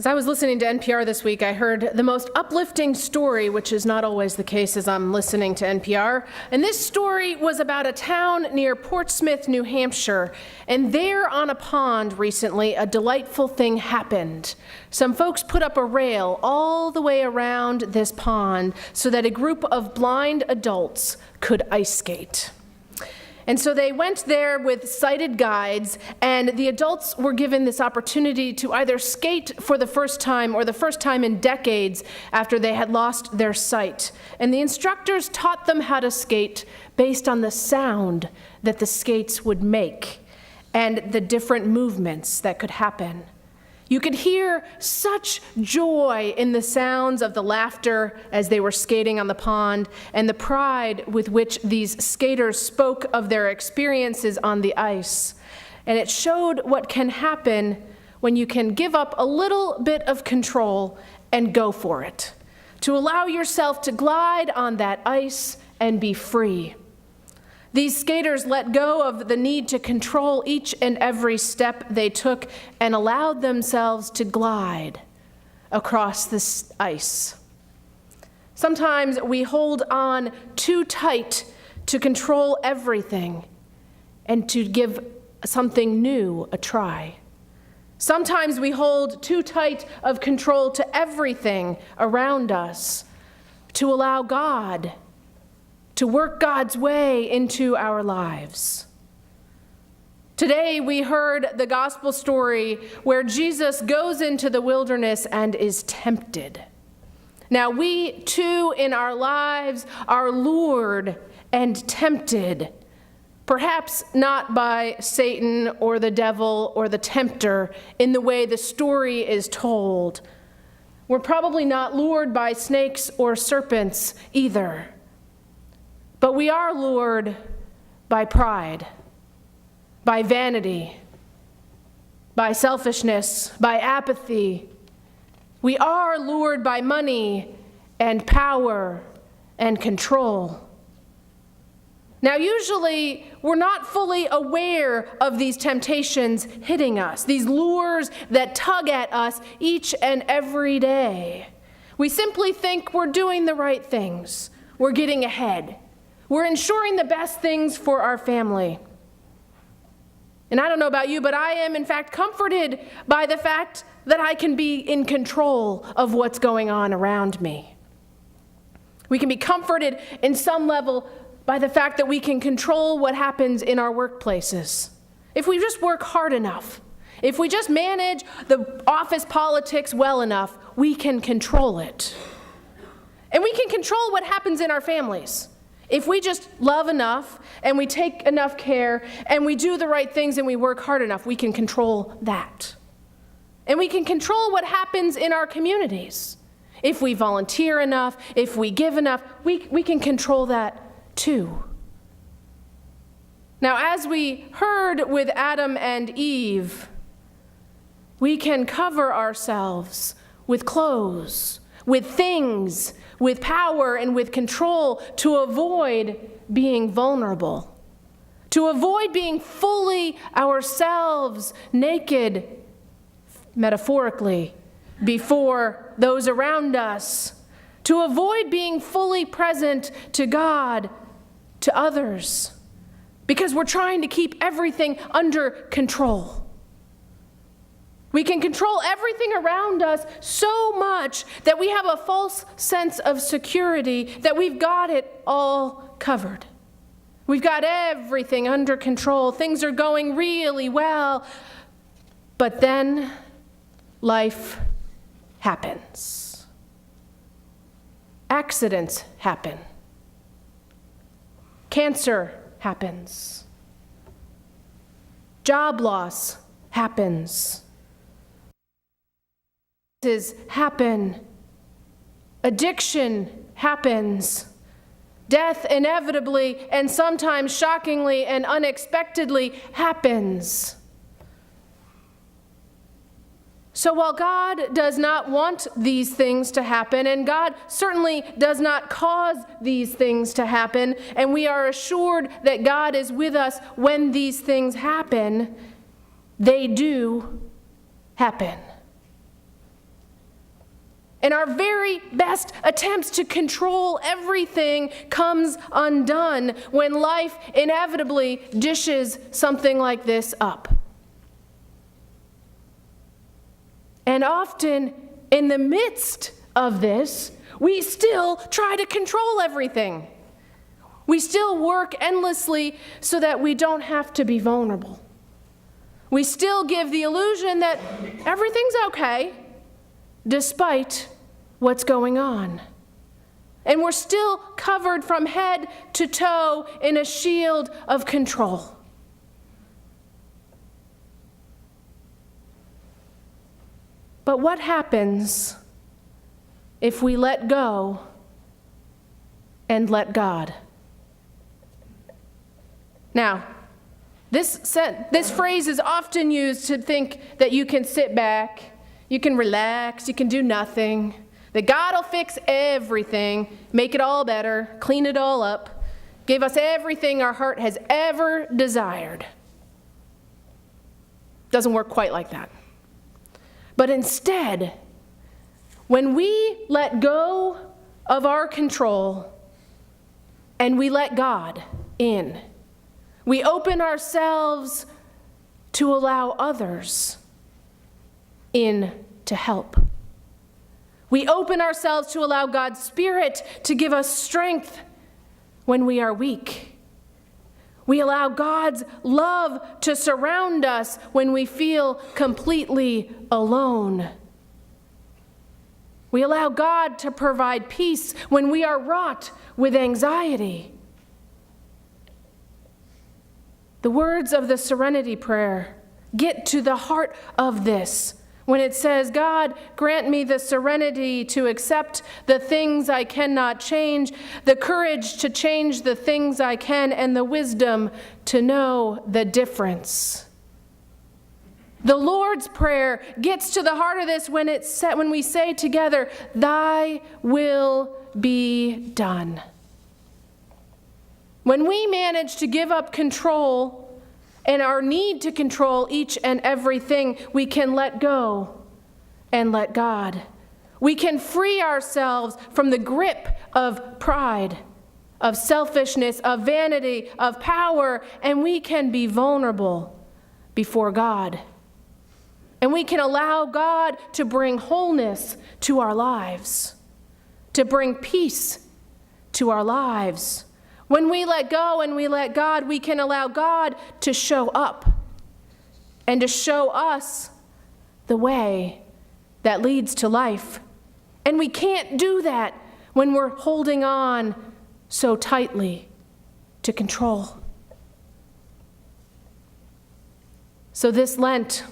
As I was listening to NPR this week, I heard the most uplifting story, which is not always the case as I'm listening to NPR. And this story was about a town near Portsmouth, New Hampshire. And there on a pond recently, a delightful thing happened. Some folks put up a rail all the way around this pond so that a group of blind adults could ice skate. And so they went there with sighted guides, and the adults were given this opportunity to either skate for the first time or the first time in decades after they had lost their sight. And the instructors taught them how to skate based on the sound that the skates would make and the different movements that could happen. You could hear such joy in the sounds of the laughter as they were skating on the pond and the pride with which these skaters spoke of their experiences on the ice. And it showed what can happen when you can give up a little bit of control and go for it, to allow yourself to glide on that ice and be free. These skaters let go of the need to control each and every step they took and allowed themselves to glide across this ice. Sometimes we hold on too tight to control everything and to give something new a try. Sometimes we hold too tight of control to everything around us to allow God to work God's way into our lives. Today we heard the gospel story where Jesus goes into the wilderness and is tempted. Now we too in our lives are lured and tempted, perhaps not by Satan or the devil or the tempter in the way the story is told. We're probably not lured by snakes or serpents either. But we are lured by pride, by vanity, by selfishness, by apathy. We are lured by money and power and control. Now, usually, we're not fully aware of these temptations hitting us, these lures that tug at us each and every day. We simply think we're doing the right things. We're getting ahead. We're ensuring the best things for our family. And I don't know about you, but I am in fact comforted by the fact that I can be in control of what's going on around me. We can be comforted in some level by the fact that we can control what happens in our workplaces. If we just work hard enough, if we just manage the office politics well enough, we can control it. And we can control what happens in our families. If we just love enough and we take enough care and we do the right things and we work hard enough, we can control that. And we can control what happens in our communities. If we volunteer enough, if we give enough, we can control that too. Now, as we heard with Adam and Eve, we can cover ourselves with clothes, with things, with power and with control to avoid being vulnerable, to avoid being fully ourselves, naked, metaphorically, before those around us, to avoid being fully present to God, to others, because we're trying to keep everything under control. We can control everything around us so much that we have a false sense of security that we've got it all covered. We've got everything under control. Things are going really well. But then life happens. Accidents happen. Cancer happens. Job loss happens. Happen. Addiction happens. Death inevitably and sometimes shockingly and unexpectedly happens. So while God does not want these things to happen, and God certainly does not cause these things to happen, and we are assured that God is with us when these things happen, they do happen. And our very best attempts to control everything comes undone when life inevitably dishes something like this up. And often, in the midst of this, we still try to control everything. We still work endlessly so that we don't have to be vulnerable. We still give the illusion that everything's okay, despite what's going on. And we're still covered from head to toe in a shield of control. But what happens if we let go and let God? Now, this phrase is often used to think that you can sit back, you can relax, you can do nothing, that God will fix everything, make it all better, clean it all up, give us everything our heart has ever desired. Doesn't work quite like that. But instead, when we let go of our control and we let God in, we open ourselves to allow others in to help. We open ourselves to allow God's Spirit to give us strength when we are weak. We allow God's love to surround us when we feel completely alone. We allow God to provide peace when we are wrought with anxiety. The words of the Serenity Prayer get to the heart of this when it says, God, grant me the serenity to accept the things I cannot change, the courage to change the things I can, and the wisdom to know the difference. The Lord's Prayer gets to the heart of this when we say together, Thy will be done. When we manage to give up control and our need to control each and everything, we can let go and let God. We can free ourselves from the grip of pride, of selfishness, of vanity, of power, and we can be vulnerable before God. And we can allow God to bring wholeness to our lives, to bring peace to our lives. When we let go and we let God, we can allow God to show up and to show us the way that leads to life. And we can't do that when we're holding on so tightly to control. So this Lent,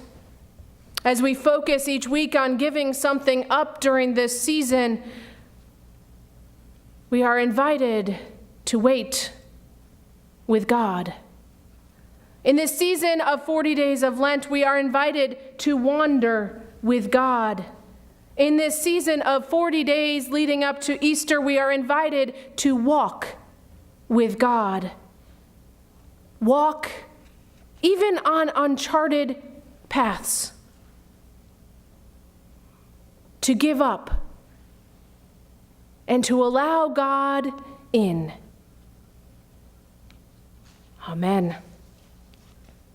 as we focus each week on giving something up during this season, we are invited to wait with God. In this season of 40 days of Lent, we are invited to wander with God. In this season of 40 days leading up to Easter, we are invited to walk with God. Walk even on uncharted paths. To give up and to allow God in. Amen.